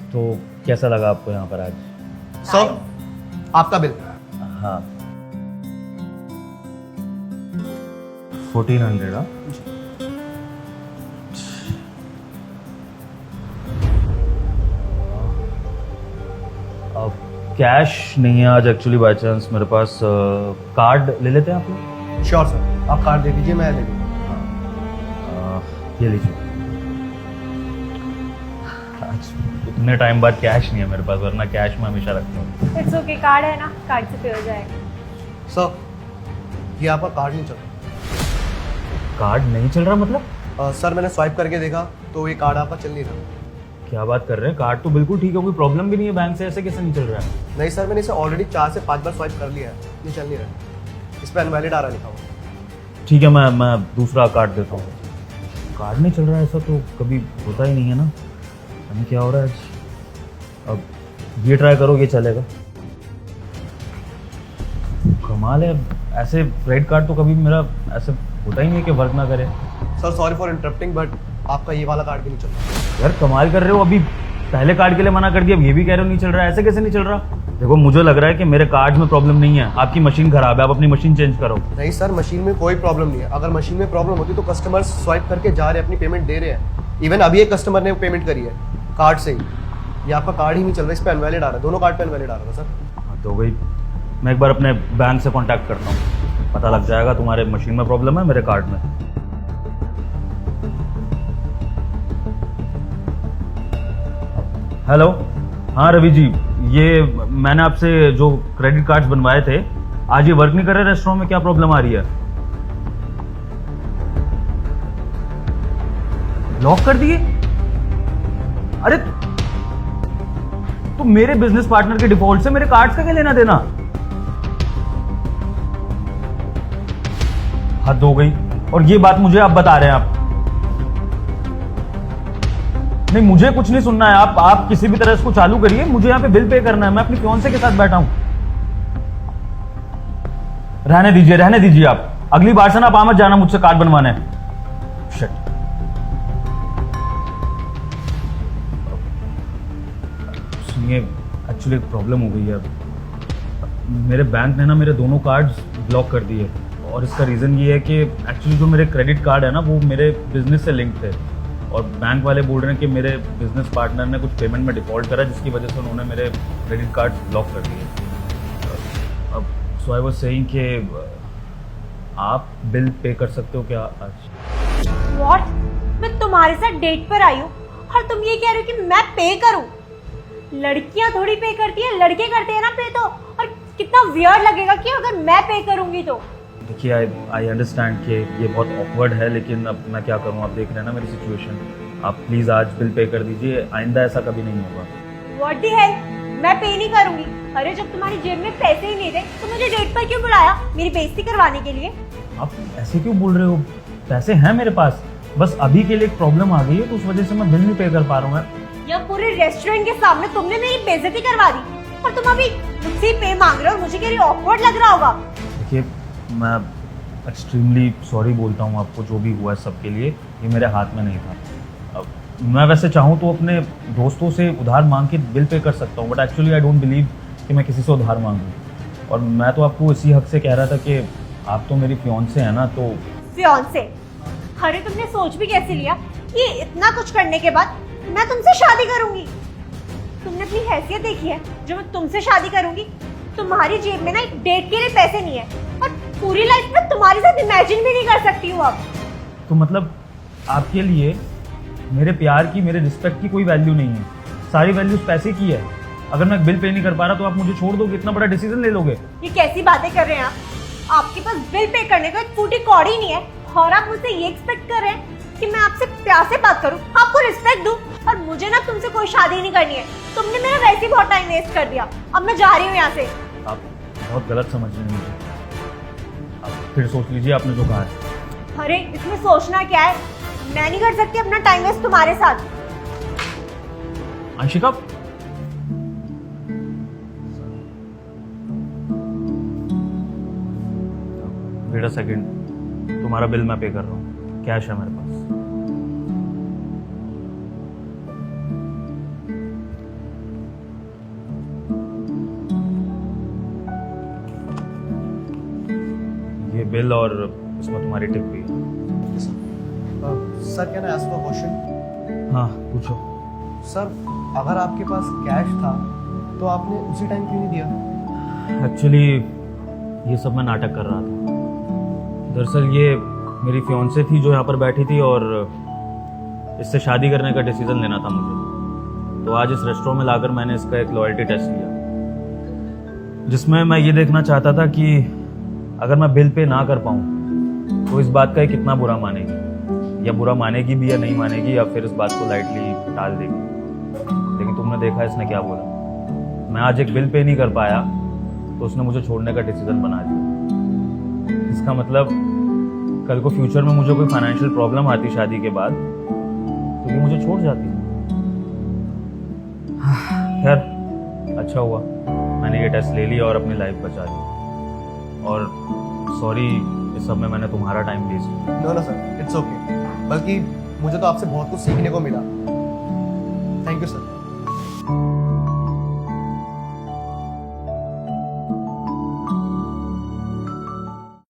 तो कैसा लगा आपको यहाँ पर आज? सर आपका बिल। हाँ 1400। हाँ अब कैश नहीं है आज एक्चुअली, बाय चांस मेरे पास कार्ड ले लेते हैं आप लोग? श्योर सर, आप कार्ड दे दीजिए, मैं ले लूँगा। ये लीजिए। आज इतने टाइम बाद कैश नहीं है मेरे पास, वरना कैश मैं हमेशा रखता हूँ। इट्स ओके, कार्ड है ना, कार्ड से पे हो जाएगा। सर ये आपका कार्ड नहीं चल रहा। कार्ड नहीं चल रहा मतलब? सर मैंने स्वाइप करके देखा तो ये कार्ड आपका चल नहीं रहा। क्या बात कर रहे हैं? कार्ड तो बिल्कुल ठीक है, कोई प्रॉब्लम भी नहीं है बैंक से, ऐसे कैसे नहीं चल रहा है? नहीं सर, मैंने इसे ऑलरेडी 4 से 5 बार स्वाइप कर लिया है, ये चल नहीं रहा। इस पर अनवैलिड आ रहा लिखा हुआ। ठीक है, मैं दूसरा कार्ड देता हूँ। कार्ड नहीं चल रहा है, ऐसा तो कभी होता ही नहीं है ना, हमें क्या हो रहा है आज? अब ये ट्राई करो, ये चलेगा। कमाल है, ऐसे क्रेडिट कार्ड तो कभी मेरा ऐसे होता ही नहीं है कि वर्क ना करे। Sir sorry for interrupting, but आपका ये वाला कार्ड भी नहीं चल रहा। यार कमाल कर रहे हो, अभी पहले कार्ड के लिए मना कर दिया, अब ये भी कह रहे हो नहीं चल रहा है, ऐसे कैसे नहीं चल रहा? देखो मुझे लग रहा है कि मेरे कार्ड में प्रॉब्लम नहीं है, आपकी मशीन खराब है, आप अपनी मशीन चेंज करो। नहीं सर, मशीन में कोई प्रॉब्लम नहीं है। अगर मशीन में प्रॉब्लम होती तो कस्टमर स्वाइप करके जा रहे हैं, अपनी पेमेंट दे रहे हैं। इवन अभी एक कस्टमर ने पेमेंट करी है कार्ड से ही। ये आपका कार्ड ही नहीं चल रहा, इस पर अनवैलिड आ रहा है, दोनों कार्ड पे अनवैलिड आ रहा था सर। हाँ तो भाई मैं एक बार अपने बैंक से कांटेक्ट करता हूँ, पता लग जाएगा तुम्हारे मशीन में प्रॉब्लम है, मेरे कार्ड में। हेलो, हाँ रवि जी, ये मैंने आपसे जो क्रेडिट कार्ड्स बनवाए थे, आज ये वर्क नहीं कर रहे रेस्टोरेंट में, क्या प्रॉब्लम आ रही है? लॉक कर दिए? अरे तो मेरे बिजनेस पार्टनर के डिफॉल्ट से मेरे कार्ड्स का क्या लेना देना? हद हो गई, और ये बात मुझे आप बता रहे हैं? आप नहीं, मुझे कुछ नहीं सुनना है, आप किसी भी तरह इसको चालू करिए, मुझे यहाँ पे बिल पे करना है, मैं अपनी फियांसे के साथ बैठा हूं। रहने दीजिए आप, अगली बार से ना आप मत जाना मुझसे कार्ड बनवाने। शिट। सुनिए, एक्चुअली एक प्रॉब्लम हो गई है, मेरे बैंक ने ना मेरे दोनों कार्ड्स ब्लॉक कर दिए, और इसका रीजन ये है कि एक्चुअली जो मेरे क्रेडिट कार्ड है ना वो मेरे बिजनेस से लिंक थे, और बैंक वाले बोल रहे हैं कि मेरे बिजनेस पार्टनर ने कुछ पेमेंट में डिफॉल्ट करा, जिसकी वजह से उन्होंने मेरे क्रेडिट कार्ड ब्लॉक कर दिए। अब सो आई वाज सेइंग कि आप बिल पे कर सकते हो क्या आज? व्हाट? मैं तुम्हारे साथ डेट पर आई हूँ और तुम ये कह रहे हो कि मैं पे करूँ? लड़कियां थोड़ी पे करती है, लड़के करते हैं ना पे तो। और कितना वियर्ड लगेगा कि अगर मैं पे करूंगी तो। देखिए, आई अंडरस्टैंड कि ये बहुत ऑकवर्ड है, लेकिन अब मैं क्या करूं, आप देख रहे हैं ना मेरी सिचुएशन। आप प्लीज़ आज बिल पे कर दीजिए, आइंदा ऐसा कभी नहीं होगा। व्हाट द हेल, मैं पे नहीं करूंगी। अरे जब तुम्हारी जेब में पैसे ही नहीं थे तो मुझे डेट पर क्यों बुलाया? मेरी बेइज्जती करवाने के लिए? आप ऐसे क्यों बोल रहे हो? पैसे हैं मेरे पास, बस अभी के लिए एक प्रॉब्लम आ गई है, तो उस वजह से मैं बिल नहीं पे कर पा रहा हूँ। यह पूरे रेस्टोरेंट के सामने तुमने मेरी बेइज्जती करवा दी, और तुम अभी मुझसे पे मांग रहे हो, और मुझे क्या ऑकवर्ड लग रहा होगा? देखिए, मैं एक्सट्रीमली सॉरी बोलता हूँ आपको, जो भी हुआ है सबके लिए, ये मेरे हाथ में नहीं था। अब मैं वैसे चाहूँ तो अपने दोस्तों से उधार मांग के बिल पे कर सकता हूँ, but actually I don't believe कि मैं किसी से उधार मांगूँ। और मैं तो आपको इसी हक से कह रहा था कि आप तो मेरी फियांसे हैं ना, तो फियांसे? अरे तुमने सोच भी कैसे लिया कि इतना कुछ करने के बाद मैं तुमसे शादी करूंगी? तुमने अपनी हैसियत देखी है जो मैं तुमसे शादी करूंगी? तुम्हारी जेब में ना एक डेट के लिए पैसे नहीं है, और पूरी लाइफ में तुम्हारे साथ इमेजिन भी नहीं कर सकती हूँ अब। तो मतलब आपके लिए मेरे प्यार की, मेरे रिस्पेक्ट की कोई वैल्यू नहीं है, सारी वैल्यूज पैसे की है। अगर मैं बिल पे नहीं कर पा रहा तो आप मुझे छोड़ दोगे, इतना बड़ा डिसीजन ले लोगे? ये कैसी बातें कर रहे हैं आप? आपके पास बिल पे करने का एक फूटी कौड़ी नहीं है, और आप मुझसे ये एक्सपेक्ट कर रहे हैं कि मैं आपसे प्यार से बात करूं, आपको रिस्पेक्ट दूं, और मुझे ना तुमसे कोई शादी नहीं करनी है। तुमने मेरा वैसे ही बहुत टाइम वेस्ट कर दिया, अब मैं जा रही हूँ यहाँ से। आप बहुत गलत समझ रहे हैं मुझे, आप फिर सोच लीजिए आपने जो कहा है। अरे इसमें सोचना क्या है? मैं नहीं कर सकती अपना टाइम वेस्ट तुम्हारे साथ। अंशिका, वेट अ सेकंड, तुम्हारा बिल मैं पे कर रहा हूँ, कैश है मेरे पास। बिल और इसमें तुम्हारी टिप भी है। Sir can I ask a question? हाँ पूछो। सर अगर आपके पास कैश था तो आपने उसी टाइम क्यों नहीं दिया? एक्चुअली ये सब मैं नाटक कर रहा था। दरअसल ये मेरी फियोन्से थी जो यहाँ पर बैठी थी और इससे शादी करने का डिसीजन लेना था मुझे। तो आज इस रेस्टोरेंट में लाकर मैंने इसका एक लॉयल्टी टेस्ट लिया, जिसमें मैं ये देखना चाहता था कि अगर मैं बिल पे ना कर पाऊँ तो इस बात का ये कितना बुरा मानेगी, या बुरा मानेगी भी या नहीं मानेगी, या फिर इस बात को लाइटली टाल देगी। लेकिन तुमने देखा इसने क्या बोला। मैं आज एक बिल पे नहीं कर पाया तो उसने मुझे छोड़ने का डिसीजन बना लिया। इसका मतलब कल को फ्यूचर में मुझे कोई फाइनेंशियल प्रॉब्लम आती शादी के बाद तो ये मुझे छोड़ जाती। खैर अच्छा हुआ मैंने ये टेस्ट ले लिया और अपनी लाइफ बचा ली। और सॉरी इस सब में मैंने तुम्हारा टाइम वेस्ट किया। No no sir, it's okay. बल्कि मुझे तो आपसे बहुत कुछ सीखने को मिला। Thank you sir.